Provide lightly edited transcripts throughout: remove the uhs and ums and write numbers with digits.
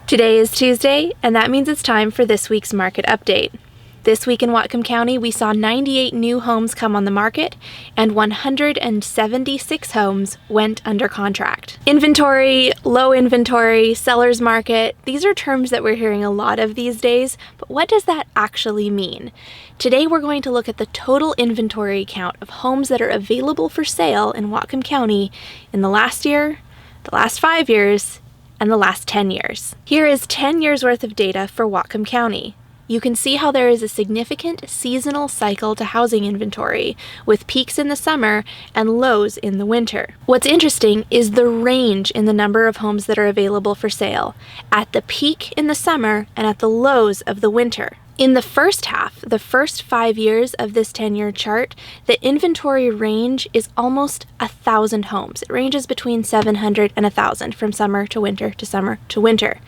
Today is Tuesday, and that means it's time for this week's market update. This week in Whatcom County, we saw 98 new homes come on the market, and 176 homes went under contract. Inventory, low inventory, seller's market, these are terms that we're hearing a lot of these days, but what does that actually mean? Today we're going to look at the total inventory count of homes that are available for sale in Whatcom County in the last year, the last 5 years, and the last 10 years. Here is 10 years worth of data for Whatcom County. You can see how there is a significant seasonal cycle to housing inventory, with peaks in the summer and lows in the winter. What's interesting is the range in the number of homes that are available for sale, at the peak in the summer and at the lows of the winter. In the first half, the first 5 years of this 10-year chart, the inventory range is almost 1,000 homes. It ranges between 700 and 1,000 from summer to winter to summer to winter.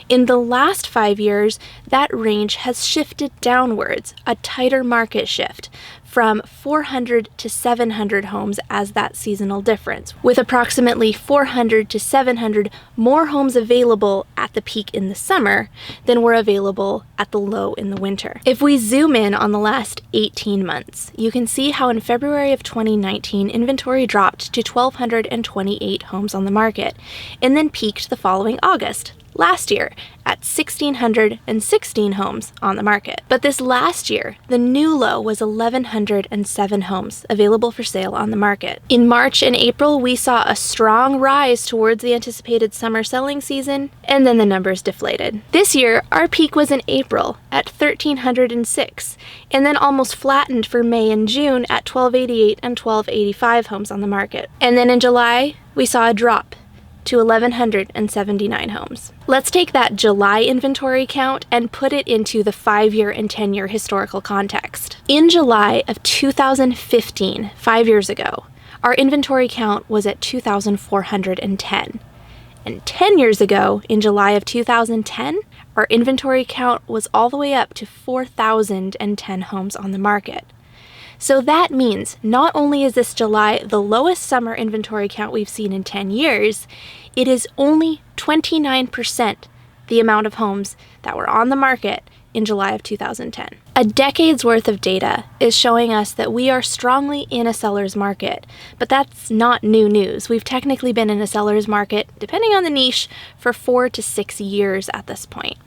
In the last 5 years, that range has shifted downwards, a tighter market shift, from 400 to 700 homes as that seasonal difference, with approximately 400 to 700 more homes available at the peak in the summer than were available at the low in the winter. If we zoom in on the last 18 months, you can see how in February of 2019, inventory dropped to 1,228 homes on the market, and then peaked the following August, last year, at 1,616 homes on the market. But this last year, the new low was 1,107 homes available for sale on the market. In March and April, we saw a strong rise towards the anticipated summer selling season, and then the numbers deflated. This year, our peak was in April at 1,306, and then almost flattened for May and June at 1,288 and 1,285 homes on the market. And then in July, we saw a drop to 1,179 homes. Let's take that July inventory count and put it into the 5-year and 10-year historical context. In July of 2015, 5 years ago, our inventory count was at 2,410. And 10 years ago, in July of 2010, our inventory count was all the way up to 4,010 homes on the market. So that means not only is this July the lowest summer inventory count we've seen in 10 years, it is only 29% the amount of homes that were on the market in July of 2010. A decade's worth of data is showing us that we are strongly in a seller's market, but that's not new news. We've technically been in a seller's market, depending on the niche, for 4 to 6 years at this point.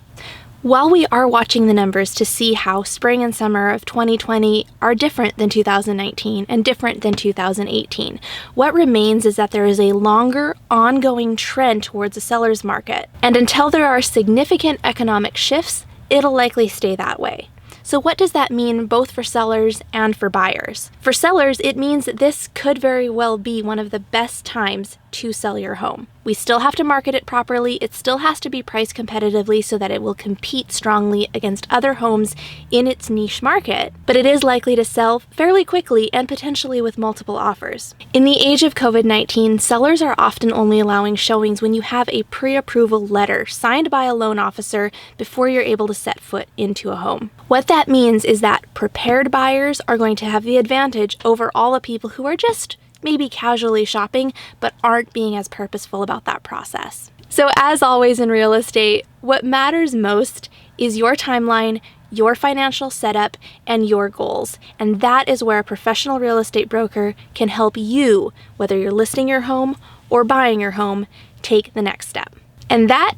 While we are watching the numbers to see how spring and summer of 2020 are different than 2019 and different than 2018, what remains is that there is a longer, ongoing trend towards a seller's market. And until there are significant economic shifts, it'll likely stay that way. So what does that mean both for sellers and for buyers? For sellers, it means that this could very well be one of the best times to sell your home. We still have to market it properly. It still has to be priced competitively so that it will compete strongly against other homes in its niche market, but it is likely to sell fairly quickly and potentially with multiple offers. In the age of COVID-19, sellers are often only allowing showings when you have a pre-approval letter signed by a loan officer before you're able to set foot into a home. What that means is that prepared buyers are going to have the advantage over all the people who are just maybe casually shopping, but aren't being as purposeful about that process. So as always in real estate, what matters most is your timeline, your financial setup, and your goals. And that is where a professional real estate broker can help you, whether you're listing your home or buying your home, take the next step. And that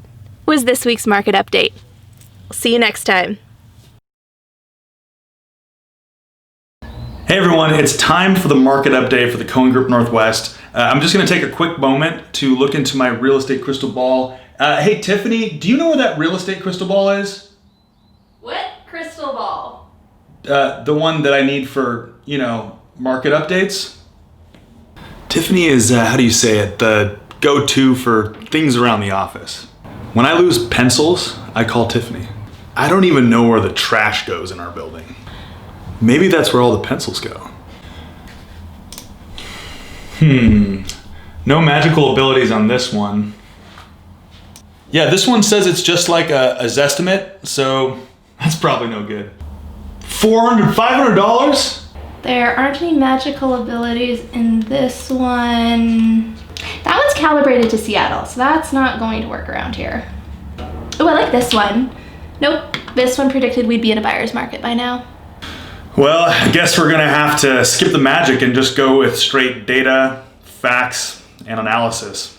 was this week's market update. We'll see you next time. Hey everyone, it's time for the market update for the Cohen Group Northwest. I'm just going to take a quick moment to look into my real estate crystal ball. Hey Tiffany, do you know where that real estate crystal ball is? What crystal ball? The one that I need for, market updates. Tiffany is, how do you say it, the go-to for things around the office. When I lose pencils, I call Tiffany. I don't even know where the trash goes in our building. Maybe that's where all the pencils go. No magical abilities on this one. Yeah, this one says it's just like a Zestimate, so that's probably no good. $400, $500? There aren't any magical abilities in this one. That one's calibrated to Seattle, so that's not going to work around here. Oh like this one. Nope, this one predicted we'd be in a buyer's market by now. Well, I guess we're gonna have to skip the magic and just go with straight data, facts, and analysis.